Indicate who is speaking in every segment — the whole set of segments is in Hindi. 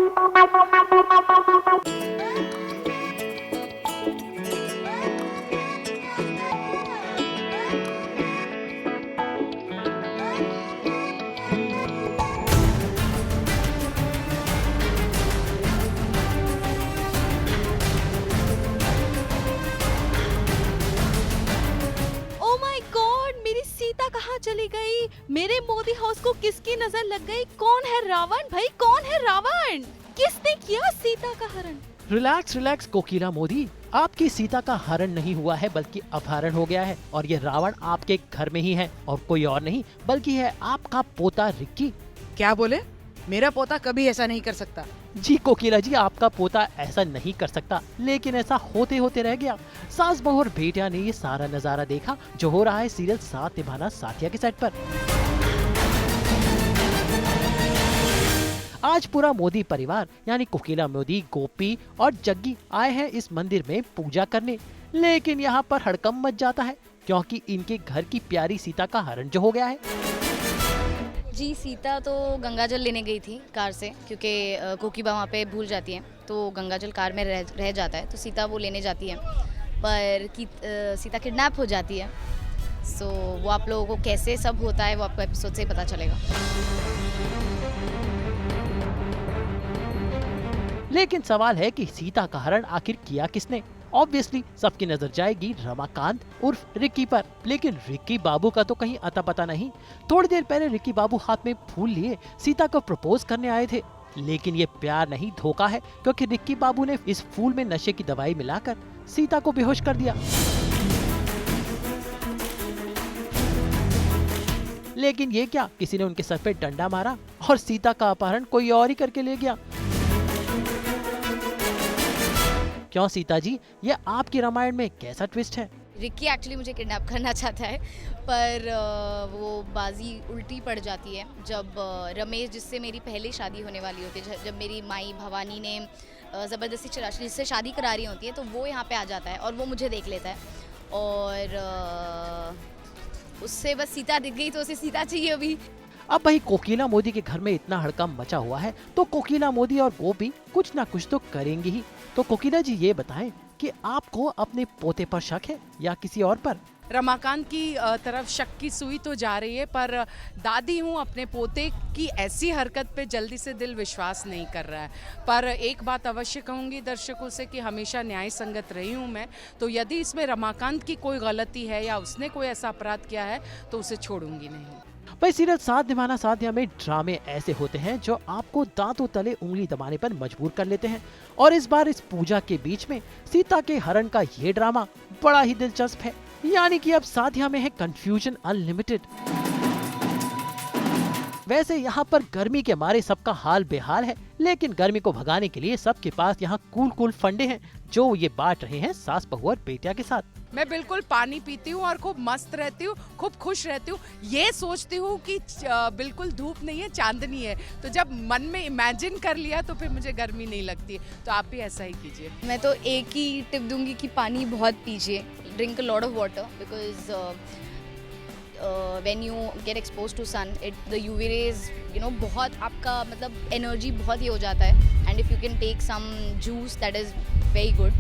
Speaker 1: ओ माय गॉड, मेरी सीता कहाँ चली गई? मेरे मोदी हाउस को किसकी नजर लग गई? कौन है रावण? भाई कौन है रावण? किसने किया सीता का हरण?
Speaker 2: रिलैक्स रिलैक्स कोकिला मोदी, आपकी सीता का हरण नहीं हुआ है बल्कि अपहरण हो गया है और ये रावण आपके घर में ही है और कोई और नहीं बल्कि है आपका पोता रिक्की।
Speaker 3: क्या बोले? मेरा पोता कभी ऐसा नहीं कर सकता।
Speaker 2: जी कोकिला जी, आपका पोता ऐसा नहीं कर सकता, लेकिन ऐसा होते होते रह गया। सास बहू और बेटिया ने ये सारा नजारा देखा जो हो रहा है सीरियल साथ निभाना साथिया के सेट पर। आज पूरा मोदी परिवार यानी कोकिला मोदी, गोपी और जग्गी आए हैं इस मंदिर में पूजा करने, लेकिन यहाँ पर हड़कंप मच जाता है क्योंकि इनके घर की प्यारी सीता का हरण जो हो गया है।
Speaker 4: जी, सीता तो गंगाजल लेने गई थी कार से, क्योंकि कोकीबा वहाँ पे भूल जाती है तो गंगाजल कार में रह जाता है, तो सीता वो लेने जाती है पर सीता किडनैप हो जाती है। सो वो आप लोगों को कैसे सब होता है वो आपको एपिसोड से ही पता चलेगा।
Speaker 2: लेकिन सवाल है कि सीता का हरण आखिर किया किसने? ऑब्वियसली सबकी नजर जाएगी रमाकांत उर्फ रिक्की पर, लेकिन रिक्की बाबू का तो कहीं अता पता नहीं। थोड़ी देर पहले रिक्की बाबू हाथ में फूल लिए सीता को प्रपोज करने आए थे, लेकिन ये प्यार नहीं धोखा है क्योंकि रिक्की बाबू ने इस फूल में नशे की दवाई मिलाकर सीता को बेहोश कर दिया। लेकिन ये क्या, किसी ने उनके सर पे डंडा मारा और सीता का अपहरण कोई और ही करके ले गया। क्यों सीता जी, ये आपकी रामायण में कैसा ट्विस्ट है?
Speaker 4: रिक्की एक्चुअली मुझे किडनैप करना चाहता है पर वो बाजी उल्टी पड़ जाती है जब रमेश, जिससे मेरी पहले शादी होने वाली होती है, जब मेरी माई भवानी ने ज़बरदस्ती चराशी जिससे शादी करा रही होती है, तो वो यहाँ पे आ जाता है और वो मुझे देख लेता है और उससे बस सीता दिख गई तो उसे सीता चाहिए अभी।
Speaker 2: अब भाई कोकिला मोदी के घर में इतना हड़कंप मचा हुआ है तो कोकिला मोदी और गोपी कुछ ना कुछ तो करेंगे ही। तो कोकिला जी ये बताएं कि आपको अपने पोते पर शक है या किसी और पर?
Speaker 3: रमाकांत की तरफ शक की सुई तो जा रही है, पर दादी हूँ, अपने पोते की ऐसी हरकत पे जल्दी से दिल विश्वास नहीं कर रहा है। पर एक बात अवश्य कहूँगी दर्शकों से कि हमेशा न्याय संगत रही हूँ मैं, तो यदि इसमें रमाकांत की कोई गलती है या उसने कोई ऐसा अपराध किया है तो उसे छोड़ूंगी नहीं।
Speaker 2: भाई सीरियल साथ निभाना साथिया में ड्रामे ऐसे होते हैं जो आपको दांतों तले उंगली दबाने पर मजबूर कर लेते हैं, और इस बार इस पूजा के बीच में सीता के हरण का ये ड्रामा बड़ा ही दिलचस्प है। यानी कि अब साथिया में है कंफ्यूजन अनलिमिटेड। वैसे यहाँ पर गर्मी के मारे सबका हाल बेहाल है, लेकिन गर्मी को भगाने के लिए सबके पास यहाँ कूल फंडे हैं जो ये बांट रहे हैं सास बहू और बेटिया के साथ।
Speaker 3: मैं बिल्कुल पानी पीती हूँ और खूब मस्त रहती हूँ, खूब खुश रहती हूँ, ये सोचती हूँ कि बिल्कुल धूप नहीं है, चांदनी है, तो जब मन में इमेजिन कर लिया तो फिर मुझे गर्मी नहीं लगती। तो आप भी ऐसा ही कीजिए।
Speaker 4: मैं तो एक ही टिप दूंगी कि पानी बहुत पीजिए, drink a lot of water, because when you get expose to sun the UV rays बहुत आपका मतलब एनर्जी बहुत ही हो जाता है, and if you can take some juice that is very good.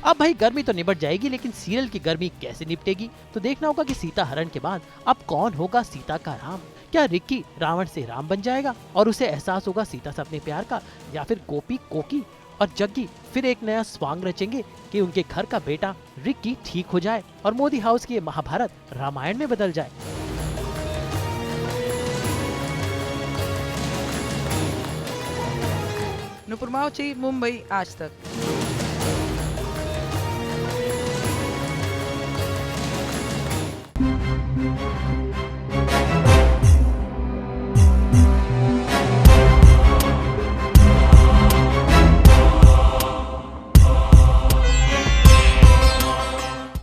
Speaker 2: अब भाई गर्मी तो निपट जाएगी, लेकिन सीरियल की गर्मी कैसे निपटेगी? तो देखना होगा कि सीता हरण के बाद अब कौन होगा सीता का राम। क्या रिक्की रावण से राम बन जाएगा और उसे एहसास होगा सीता से अपने प्यार का, या फिर गोपी, कोकी और जग्गी फिर एक नया स्वांग रचेंगे कि उनके घर का बेटा रिक्की ठीक हो जाए और मोदी हाउस की महाभारत रामायण में बदल जाए।
Speaker 5: नुपुर मावची, मुंबई आज तक।